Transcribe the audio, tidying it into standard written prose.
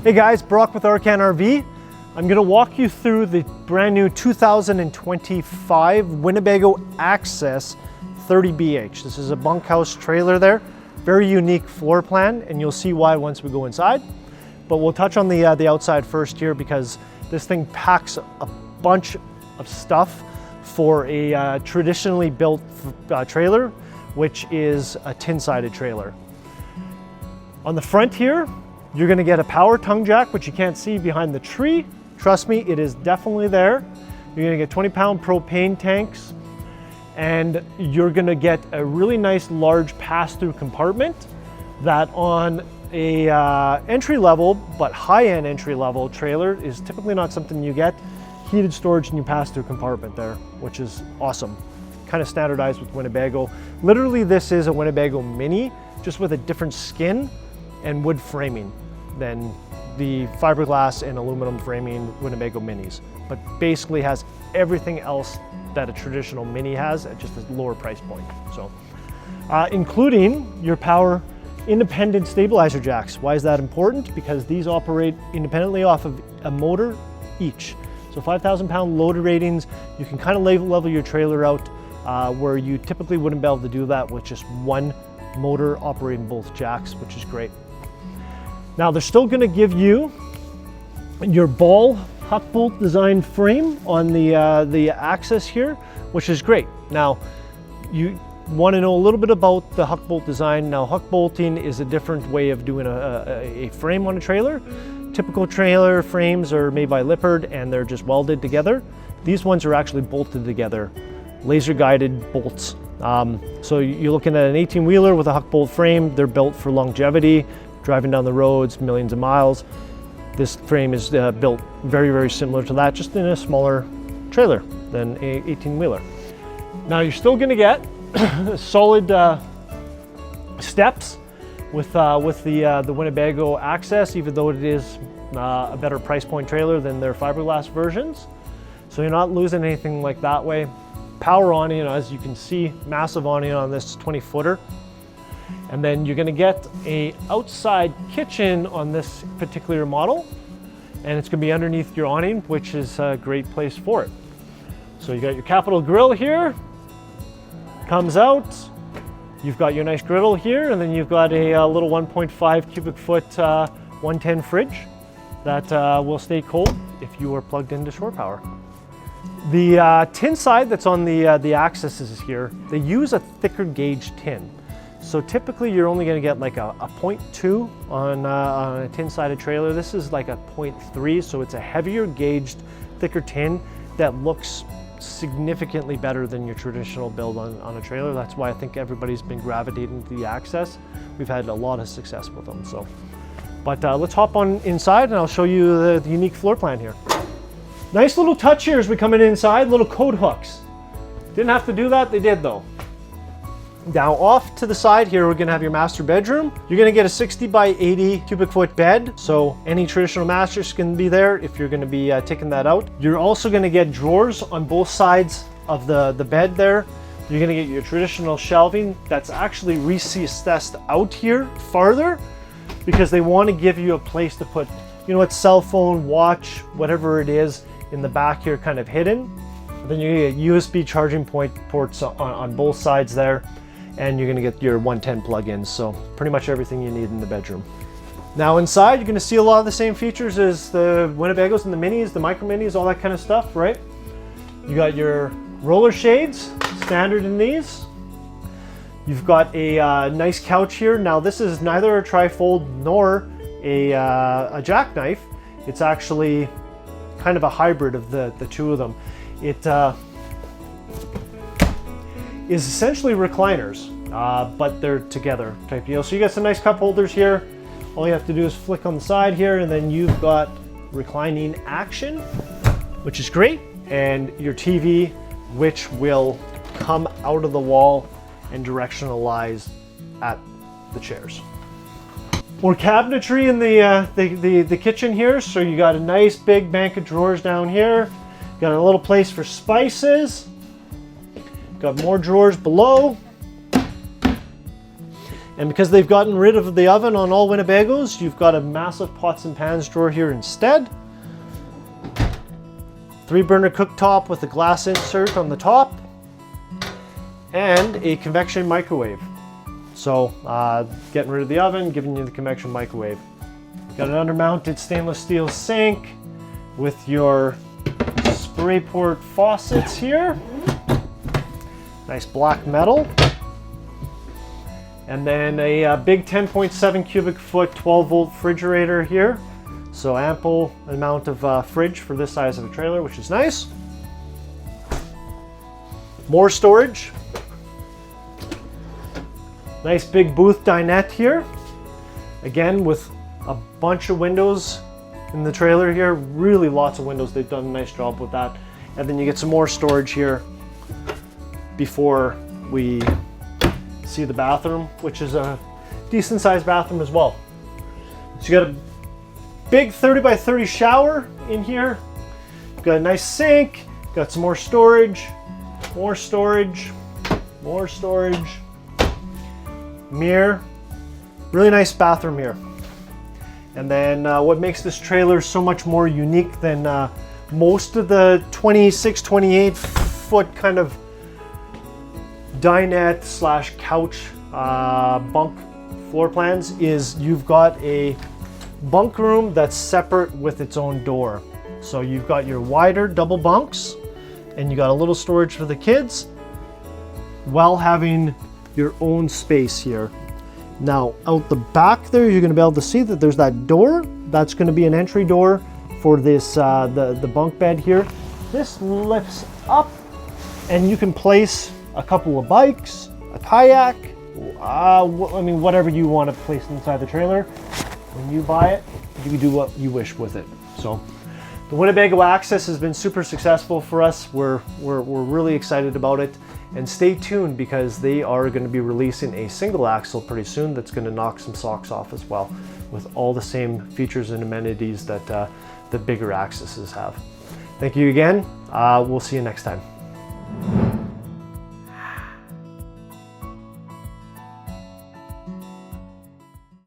Hey guys, Brock with Arcan RV. I'm going to walk you through the brand new 2025 Winnebago Access 30BH. This is a bunkhouse trailer there. Very unique floor plan, and you'll see why once we go inside. But we'll touch on the outside first here because this thing packs a bunch of stuff for a traditionally built trailer, which is a tin-sided trailer. On the front here, you're going to get a power tongue jack, which you can't see behind the tree. Trust me, it is definitely there. You're going to get 20-pound propane tanks, and you're going to get a really nice large pass-through compartment that on a entry-level but high-end entry-level trailer is typically not something you get. Heated storage in your pass-through compartment there, which is awesome. Kind of standardized with Winnebago. Literally, this is a Winnebago Mini, just with a different skin and wood framing than the fiberglass and aluminum framing Winnebago Minis, but basically has everything else that a traditional Mini has at just a lower price point. So, including your power independent stabilizer jacks. Why is that important? Because these operate independently off of a motor each. So 5,000-pound load ratings, you can kind of level your trailer out where you typically wouldn't be able to do that with just one motor operating both jacks, which is great. Now they're still going to give you your ball huck bolt design frame on the Access here, which is great. Now you want to know a little bit about the huck bolt design. Now huck bolting is a different way of doing a frame on a trailer. Typical trailer frames are made by Lippard and they're just welded together. These ones are actually bolted together, laser guided bolts. So you're looking at an 18-wheeler with a huck bolt frame. They're built for longevity, driving down the roads, millions of miles. This frame is built very, very similar to that, just in a smaller trailer than a 18-wheeler. Now you're still gonna get solid steps with the Winnebago Access, even though it is a better price point trailer than their fiberglass versions. So you're not losing anything like that way. Power awning, as you can see, massive awning on this 20-footer. And then you're going to get a outside kitchen on this particular model, and it's going to be underneath your awning, which is a great place for it. So you got your Capital Grill here, comes out. You've got your nice griddle here, and then you've got a little 1.5 cubic foot 110 fridge that will stay cold if you are plugged into shore power. The tin side that's on the Accesses here, they use a thicker gauge tin. So typically you're only going to get like a 0.2 on a tin-sided trailer. This is like a 0.3, so it's a heavier gauged, thicker tin that looks significantly better than your traditional build on a trailer. That's why I think everybody's been gravitating to the Access. We've had a lot of success with them. So, but let's hop on inside and I'll show you the unique floor plan here. Nice little touch here as we come in inside, little coat hooks. Didn't have to do that, they did though. Now off to the side here, we're gonna have your master bedroom. You're gonna get a 60 by 80 cubic foot bed. So any traditional mattress can be there if you're gonna be taking that out. You're also gonna get drawers on both sides of the bed there. You're gonna get your traditional shelving that's actually recessed out here farther because they wanna give you a place to put, what, cell phone, watch, whatever it is in the back here kind of hidden. Then you get USB charging ports on both sides there. And you're gonna get your 110 plug-ins, so pretty much everything you need in the bedroom. Now inside, you're gonna see a lot of the same features as the Winnebagos and the Minis, the Micro Minis, all that kind of stuff, right? You got your roller shades, standard in these. You've got a nice couch here. Now this is neither a trifold nor a jackknife. It's actually kind of a hybrid of the two of them. It is essentially recliners, but they're together type deal. So you got some nice cup holders here. All you have to do is flick on the side here, and then you've got reclining action, which is great, and your TV, which will come out of the wall and directionalize at the chairs. More cabinetry in the kitchen here. So you got a nice big bank of drawers down here. Got a little place for spices. Got more drawers below. And because they've gotten rid of the oven on all Winnebagos, you've got a massive pots and pans drawer here instead. 3-burner cooktop with a glass insert on the top. And a convection microwave. So getting rid of the oven, giving you the convection microwave. Got an undermounted stainless steel sink with your spray port faucets here. Nice black metal. And then a big 10.7 cubic foot 12-volt refrigerator here. So ample amount of fridge for this size of a trailer, which is nice. More storage. Nice big booth dinette here. Again, with a bunch of windows in the trailer here. Really lots of windows. They've done a nice job with that. And then you get some more storage here before we see the bathroom, which is a decent sized bathroom as well. So you got a big 30 by 30 shower in here. Got a nice sink, got some more storage, more storage, more storage, mirror, really nice bathroom here. And then what makes this trailer so much more unique than most of the 26, 28 foot kind of dinette slash couch bunk floor plans is you've got a bunk room that's separate with its own door. So you've got your wider double bunks and you got a little storage for the kids while having your own space here. Now out the back there, you're gonna be able to see that there's that door. That's gonna be an entry door for this, the bunk bed here. This lifts up and you can place a couple of bikes, a kayak, I mean, whatever you want to place inside the trailer. When you buy it, you can do what you wish with it. So the Winnebago Access has been super successful for us. We're really excited about it. And stay tuned because they are going to be releasing a single axle pretty soon that's going to knock some socks off as well, with all the same features and amenities that the bigger Accesses have. Thank you again. We'll see you next time.